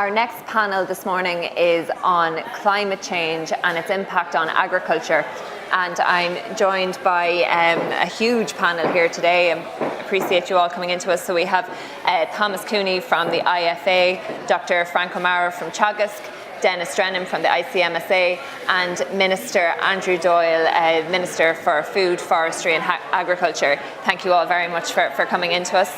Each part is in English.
Our next panel this morning is on climate change and its impact on agriculture. And I'm joined by a huge panel here today. I appreciate you all coming into us. So we have Thomas Cooney from the IFA, Dr. Frank O'Mara from Teagasc, Dennis Drennan from the ICMSA, and Minister Andrew Doyle, Minister for Food, Forestry and Agriculture. Thank you all very much for coming into us.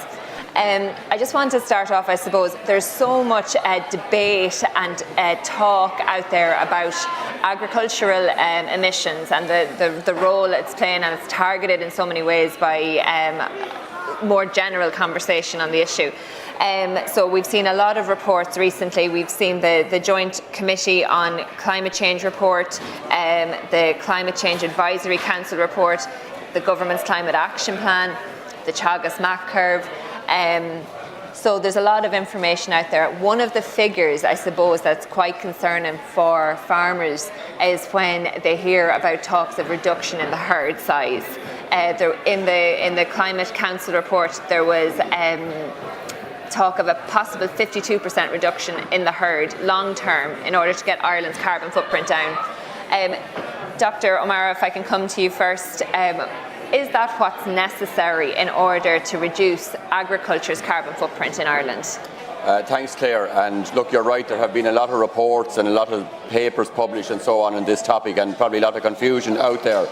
I just want to start off, I suppose, there's so much debate and talk out there about agricultural emissions and the role it's playing, and it's targeted in so many ways by more general conversation on the issue. So we've seen a lot of reports recently. We've seen the Joint Committee on Climate Change report, the Climate Change Advisory Council report, the Government's Climate Action Plan, the Teagasc MAC curve. So there's a lot of information out there. One of the figures, I suppose, that's quite concerning for farmers is when they hear about talks of reduction in the herd size. In the Climate Council report, there was talk of a possible 52% reduction in the herd long term in order to get Ireland's carbon footprint down. Dr. O'Mara, if I can come to you first. Is that what's necessary in order to reduce agriculture's carbon footprint in Ireland? Thanks, Claire. And look, you're right, there have been a lot of reports and a lot of papers published and so on this topic, and probably a lot of confusion out there.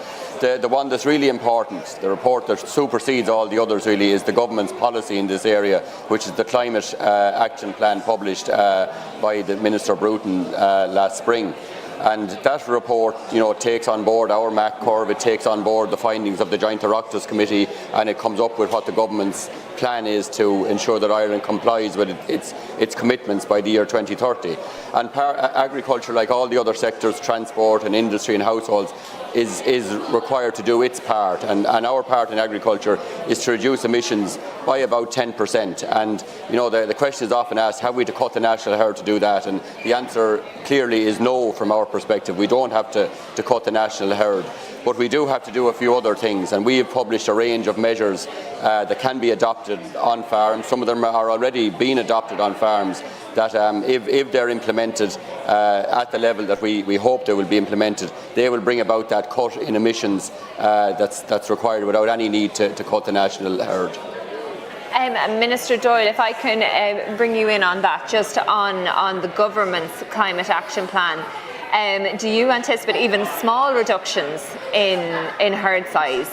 The one that's really important, the report that supersedes all the others really, is the government's policy in this area, which is the Climate Action Plan published by the Minister Bruton last spring. And that report, takes on board our MAC curve, it takes on board the findings of the Joint Oireachtas Committee, and it comes up with what the government's plan is to ensure that Ireland complies with its commitments by the year 2030. And agriculture, like all the other sectors, transport and industry and households, is required to do its part. And our part in agriculture is to reduce emissions by about 10%. And the question is often asked, have we to cut the national herd to do that? And the answer clearly is no from our perspective. We don't have to cut the national herd. But we do have to do a few other things, and we have published a range of measures that can be adopted on farms. Some of them are already being adopted on farms that if they're implemented at the level that we hope they will be implemented, they will bring about that cut in emissions that's required without any need to cut the national herd. Minister Doyle, if I can bring you in on that, just on the government's climate action plan. Do you anticipate even small reductions in herd size?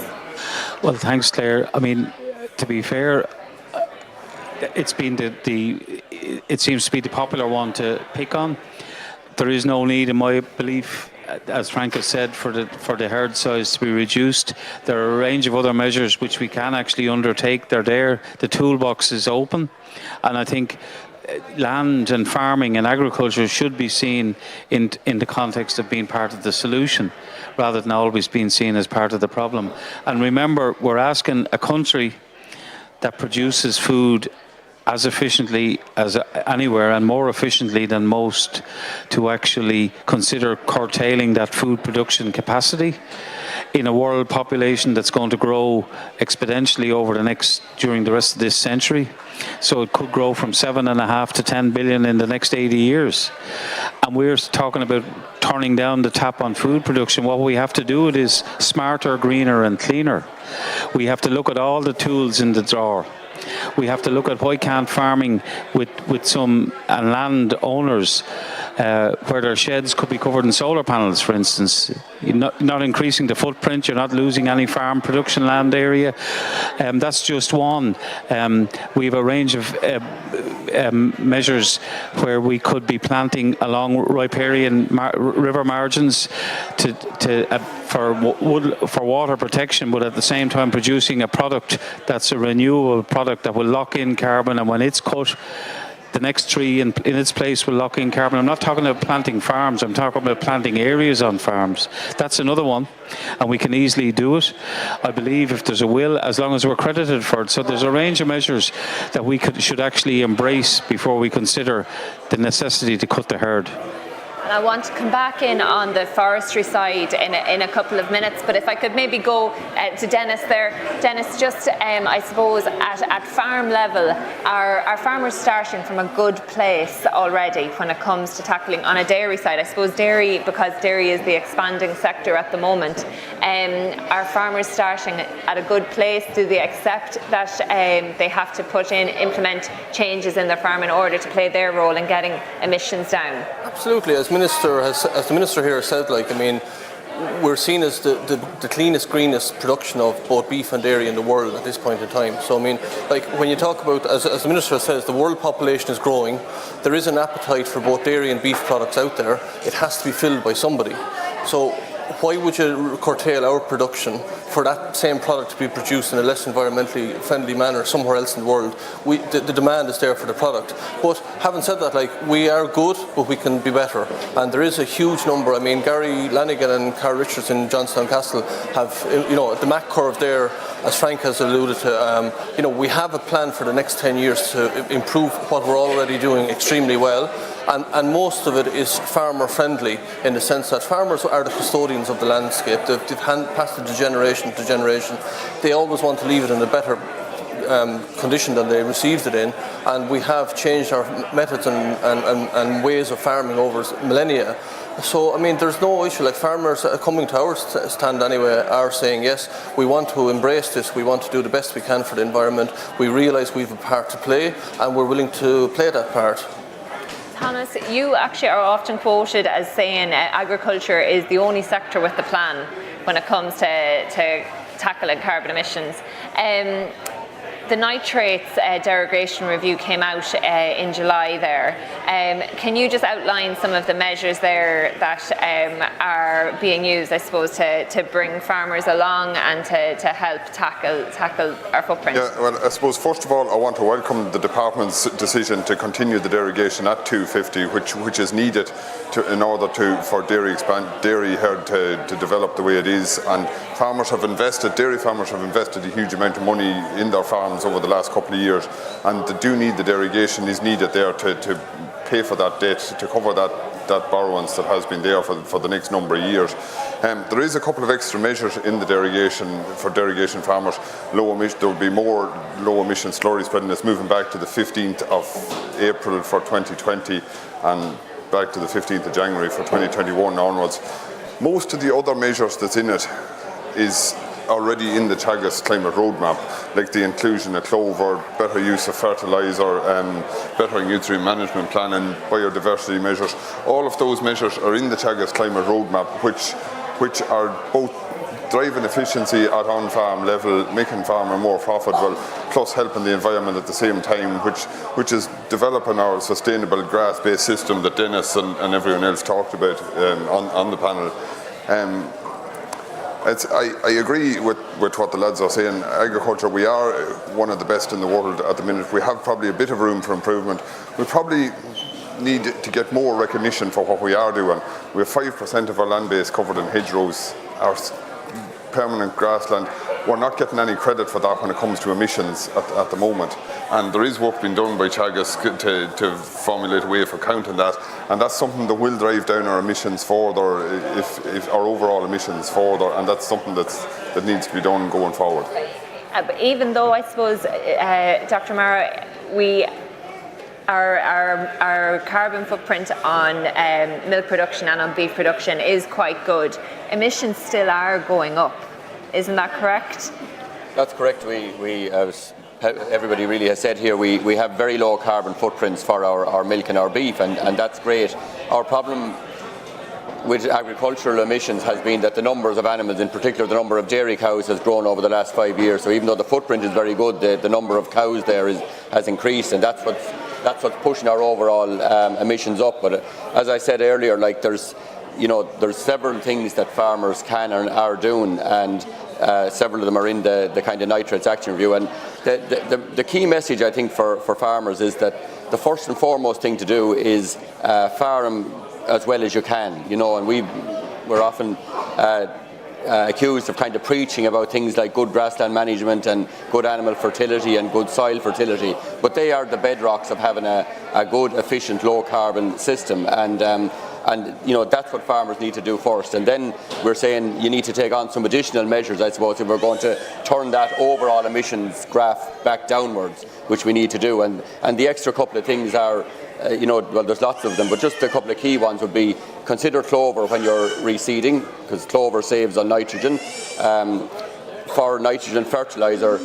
Well, thanks, Claire. I mean, to be fair, it's been it seems to be the popular one to pick on. There is no need, in my belief, as Frank has said, for the herd size to be reduced. There are a range of other measures which we can actually undertake. They're there. The toolbox is open, and I think land and farming and agriculture should be seen in the context of being part of the solution rather than always being seen as part of the problem. And remember, we're asking a country that produces food as efficiently as anywhere and more efficiently than most to actually consider curtailing that food production capacity in a world population that's going to grow exponentially during the rest of this century. So it could grow from 7.5 to 10 billion in the next 80 years. And we're talking about turning down the tap on food production. What we have to do it is smarter, greener and cleaner. We have to look at all the tools in the drawer. We have to look at why can't farming with some land owners where their sheds could be covered in solar panels, for instance. You're not increasing the footprint, you're not losing any farm production land area. That's just one. We have a range of measures where we could be planting along riparian river margins for water protection, but at the same time producing a product that's a renewable product that will lock in carbon, and when it's cut, the next tree in its place will lock in carbon. I'm not talking about planting farms, I'm talking about planting areas on farms. That's another one, and we can easily do it. I believe if there's a will, as long as we're credited for it. So there's a range of measures that we should actually embrace before we consider the necessity to cut the herd. And I want to come back in on the forestry side in a couple of minutes, but if I could maybe go to Dennis there. Dennis, just I suppose at farm level, are farmers starting from a good place already when it comes to tackling on a dairy side? I suppose dairy, because dairy is the expanding sector at the moment, are farmers starting at a good place? Do they accept that they have to implement changes in their farm in order to play their role in getting emissions down? Absolutely. As the minister here said, we're seen as the cleanest, greenest production of both beef and dairy in the world at this point in time. So when you talk about, as the minister says, the world population is growing, there is an appetite for both dairy and beef products out there. It has to be filled by somebody. So why would you curtail our production for that same product to be produced in a less environmentally friendly manner somewhere else in the world? The demand is there for the product. But having said that, we are good, but we can be better. And there is a huge number. I mean, Gary Lanigan and Carl Richards in Johnstown Castle have, the MAC curve there, as Frank has alluded to. We have a plan for the next 10 years to improve what we're already doing extremely well. And most of it is farmer friendly in the sense that farmers are the custodians of the landscape. They've passed it to generation to generation. They always want to leave it in a better condition than they received it in, and we have changed our methods and ways of farming over millennia. So, there's no issue. Farmers coming to our stand anyway are saying, yes, we want to embrace this, we want to do the best we can for the environment, we realise we have a part to play, and we're willing to play that part. Thomas, you actually are often quoted as saying agriculture is the only sector with a plan when it comes to tackling carbon emissions. The nitrates derogation review came out in July there. Can you just outline some of the measures there that are being used, I suppose, to bring farmers along and to help tackle our footprint? Yeah, well, I suppose first of all I want to welcome the department's decision to continue the derogation at 250, which is needed in order for dairy herd to develop the way it is. And dairy farmers have invested a huge amount of money in their farms over the last couple of years, and they do need the derogation is needed there to pay for that debt, to cover that borrowings that has been there for the next number of years. There is a couple of extra measures in the derogation for derogation farmers. There will be more low emission slurry spreading that's moving back to the 15th of April for 2020 and back to the 15th of January for 2021 onwards. Most of the other measures that's in it is already in the Teagasc climate roadmap, like the inclusion of clover, better use of fertiliser, better nutrient management plan and biodiversity measures. All of those measures are in the Teagasc climate roadmap, which are both driving efficiency at on-farm level, making farmer more profitable, plus helping the environment at the same time, which is developing our sustainable grass-based system that Dennis and everyone else talked about on the panel. I agree with what the lads are saying. Agriculture, we are one of the best in the world at the minute. We have probably a bit of room for improvement. We probably need to get more recognition for what we are doing. We have 5% of our land base covered in hedgerows, our permanent grassland. We're not getting any credit for that when it comes to emissions at the moment. And there is work being done by Teagasc to formulate a way for counting that. And that's something that will drive down our emissions further, if our overall emissions further. And that's something that needs to be done going forward. Even though I suppose, Dr. Mara, our carbon footprint on milk production and on beef production is quite good, emissions still are going up. Isn't that correct? That's correct. We as everybody really has said here, we have very low carbon footprints for our milk and our beef, and that's great. Our problem with agricultural emissions has been that the numbers of animals, in particular the number of dairy cows, has grown over the last 5 years. So even though the footprint is very good, the number of cows there has increased, and that's what's pushing our overall emissions up. But as I said earlier, there's several things that farmers can and are doing, and several of them are in the kind of nitrates action review. And the key message, I think, for farmers is that the first and foremost thing to do is farm as well as you can, and we're often accused of kind of preaching about things like good grassland management and good animal fertility and good soil fertility, but they are the bedrocks of having a good, efficient, low carbon system, and that's what farmers need to do first. And then we're saying you need to take on some additional measures, I suppose, if we're going to turn that overall emissions graph back downwards, which we need to do. And the extra couple of things are, well, there's lots of them, but just a couple of key ones would be consider clover when you're reseeding, because clover saves on nitrogen. For nitrogen fertiliser,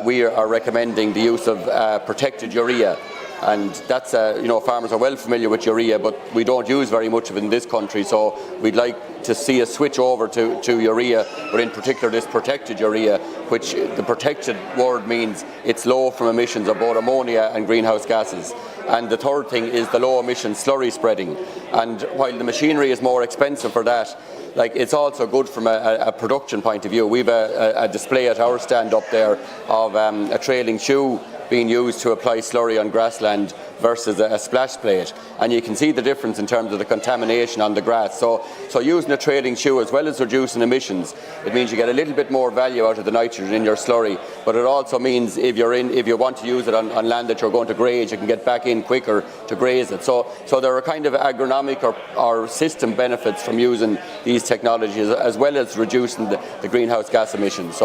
we are recommending the use of protected urea. And that's, farmers are well familiar with urea, but we don't use very much of it in this country, so we'd like to see a switch over to urea, but in particular this protected urea, which the protected word means it's low from emissions of both ammonia and greenhouse gases. And the third thing is the low emission slurry spreading. And while the machinery is more expensive for that, it's also good from a production point of view. We've a display at our stand up there of a trailing shoe being used to apply slurry on grassland versus a splash plate, and you can see the difference in terms of the contamination on the grass. So using a trailing shoe, as well as reducing emissions, it means you get a little bit more value out of the nitrogen in your slurry, but it also means if you want to use it on land that you're going to graze, you can get back in quicker to graze it. So there are kind of agronomic or system benefits from using these technologies, as well as reducing the greenhouse gas emissions.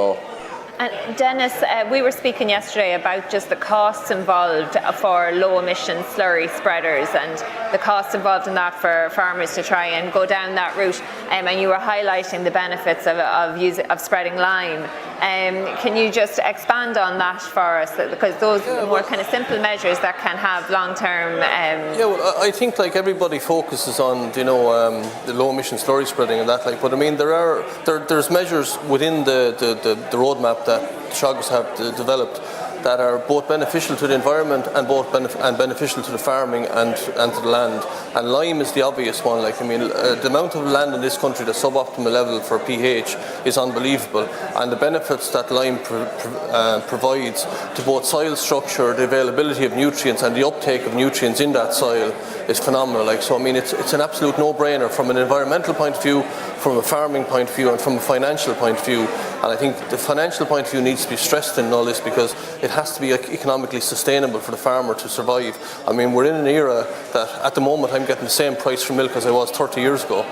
And Dennis, we were speaking yesterday about just the costs involved for low emission slurry spreaders and the costs involved in that for farmers to try and go down that route, and you were highlighting the benefits of spreading lime. Can you just expand on that for us, because those are more kind of simple measures that can have long-term I think everybody focuses on the low emission slurry spreading and that, but I mean there's measures within the roadmap that Teagasc have developed that are both beneficial to the environment and beneficial to the farming and to the land. And lime is the obvious one. The amount of land in this country, the suboptimal level for pH, is unbelievable, and the benefits that lime provides to both soil structure, the availability of nutrients, and the uptake of nutrients in that soil is phenomenal. It's an absolute no-brainer from an environmental point of view, from a farming point of view, and from a financial point of view. And I think the financial point of view needs to be stressed in all this, because it has to be economically sustainable for the farmer to survive. We're in an era that at the moment I'm getting the same price for milk as I was 30 years ago.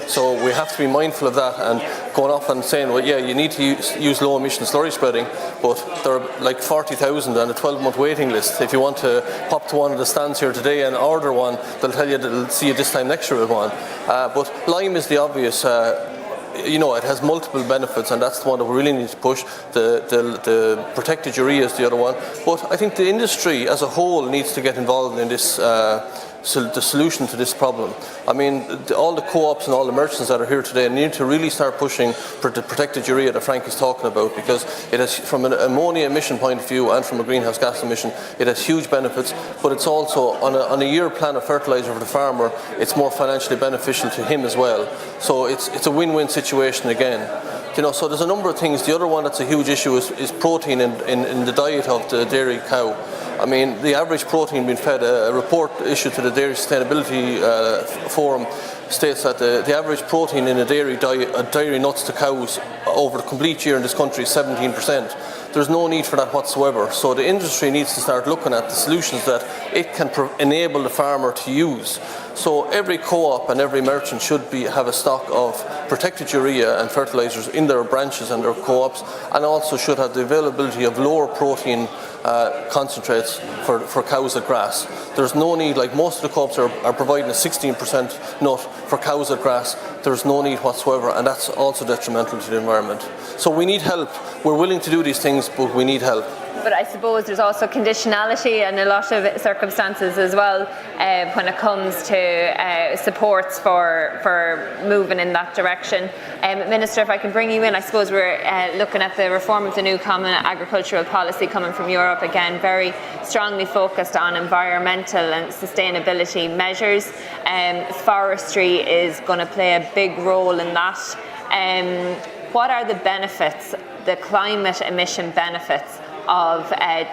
So we have to be mindful of that, and going off and saying, well, yeah, you need to use low emission slurry spreading, but there are 40,000 on a 12-month waiting list. If you want to pop to one of the stands here today and order one, they'll tell you they'll see you this time next year with one. But lime is the obvious. It has multiple benefits, and that's the one that we really need to push. The protected urea is the other one. But I think the industry as a whole needs to get involved in this, the solution to this problem. All the co-ops and all the merchants that are here today need to really start pushing for the protected urea that Frank is talking about, because it has, from an ammonia emission point of view and from a greenhouse gas emission, it has huge benefits, but it's also on a year plan of fertiliser for the farmer, it's more financially beneficial to him as well. So it's a win-win situation again. So there's a number of things. The other one that's a huge issue is protein in the diet of the dairy cow. The average protein being fed, a report issued to the Dairy Sustainability Forum states that the average protein in a dairy diet, dairy nuts to cows over the complete year in this country is 17%. There's no need for that whatsoever. So the industry needs to start looking at the solutions that it can enable the farmer to use. So every co-op and every merchant should have a stock of protected urea and fertilisers in their branches and their co-ops, and also should have the availability of lower protein concentrates for cows at grass. There's no need, most of the co-ops are providing a 16% nut for cows at grass. There's no need whatsoever, and that's also detrimental to the environment. So we need help. We're willing to do these things, but we need help. But I suppose there's also conditionality in a lot of circumstances as well when it comes to supports for moving in that direction. Minister, if I can bring you in, I suppose we're looking at the reform of the new Common Agricultural Policy coming from Europe, again very strongly focused on environmental and sustainability measures. Forestry is going to play a big role in that. What are the benefits, the climate emission benefits of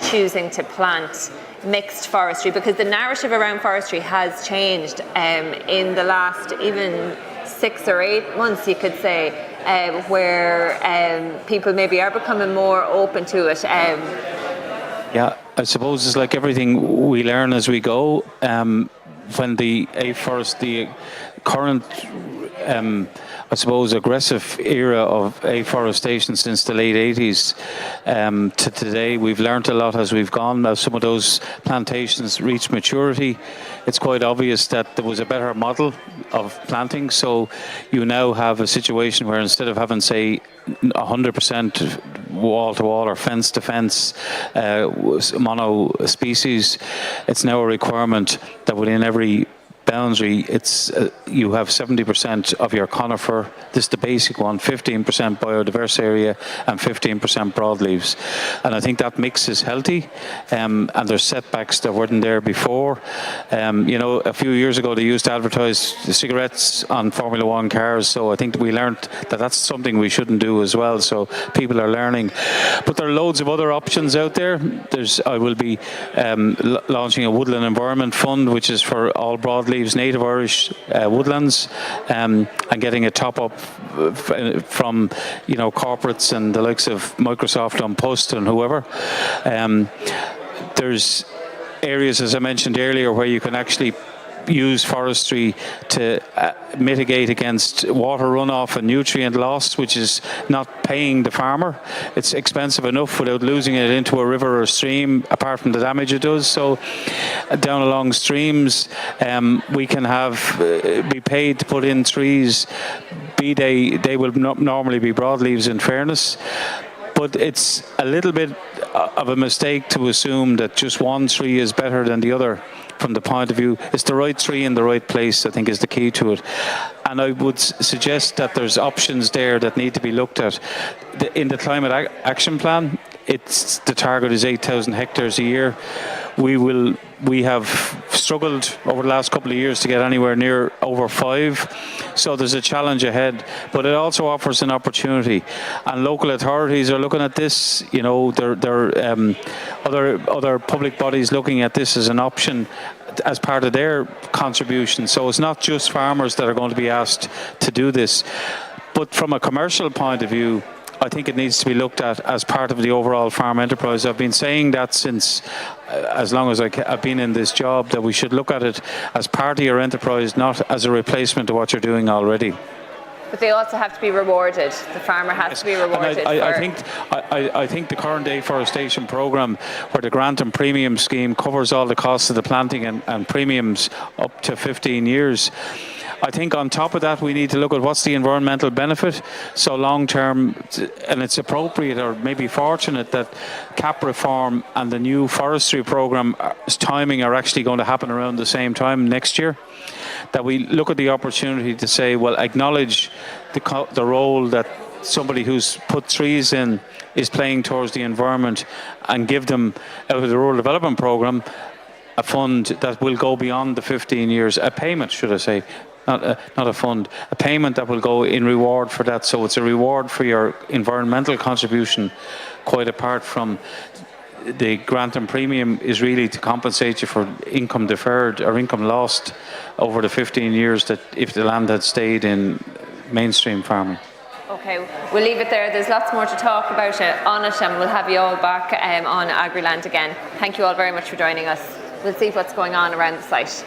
choosing to plant mixed forestry? Because the narrative around forestry has changed in the last even 6 or 8 months, you could say. where people maybe are becoming more open to it. Yeah, I suppose it's like everything, we learn as we go. When the current, I suppose, aggressive era of afforestation since the late 80s to today, we've learned a lot as we've gone. As some of those plantations reach maturity, it's quite obvious that there was a better model of planting. So you now have a situation where instead of having, say, 100% wall-to-wall or fence-to-fence mono species, it's now a requirement that within every boundary, it's you have 70% of your conifer. This is the basic one: 15% biodiverse area and 15% broadleaves. And I think that mix is healthy. And there's setbacks that weren't there before. A few years ago they used to advertise cigarettes on Formula One cars. So I think we learned that that's something we shouldn't do as well. So people are learning. But there are loads of other options out there. I will be launching a woodland environment fund, which is for all broadleaves, native Irish woodlands, and getting a top up from corporates and the likes of Microsoft on Post and whoever. There's areas, as I mentioned earlier, where you can actually use forestry to mitigate against water runoff and nutrient loss, which is not paying the farmer. It's expensive enough without losing it into a river or stream, apart from the damage it does. So down along streams, we can be paid to put in trees, they will not normally be broadleaves in fairness. But it's a little bit of a mistake to assume that just one tree is better than the other. From the point of view, it's the right tree in the right place, I think, is the key to it. And I would suggest that there's options there that need to be looked at. In the Climate Action Plan, the target is 8,000 hectares a year. We have struggled over the last couple of years to get anywhere near over 5. So there's a challenge ahead, but it also offers an opportunity. And local authorities are looking at this. There are other public bodies looking at this as an option as part of their contribution. So it's not just farmers that are going to be asked to do this. But from a commercial point of view, I think it needs to be looked at as part of the overall farm enterprise. I've been saying that since as long as I've been in this job, that we should look at it as part of your enterprise, not as a replacement of what you're doing already. But they also have to be rewarded. The farmer has to be rewarded. I think the current afforestation programme, where the grant and premium scheme covers all the costs of the planting and premiums up to 15 years, I think on top of that, we need to look at what's the environmental benefit. So long term, and it's appropriate or maybe fortunate that CAP reform and the new forestry programme's timing are actually going to happen around the same time next year. That we look at the opportunity to say, well, acknowledge the role that somebody who's put trees in is playing towards the environment, and give them, out of the rural development programme, a fund that will go beyond the 15 years, a payment, should I say, not a fund, a payment that will go in reward for that. So it's a reward for your environmental contribution, quite apart from the grant and premium is really to compensate you for income deferred or income lost over the 15 years that if the land had stayed in mainstream farming. Okay, we'll leave it there. There's lots more to talk about on it, and we'll have you all back on AgriLand again. Thank you all very much for joining us. We'll see what's going on around the site.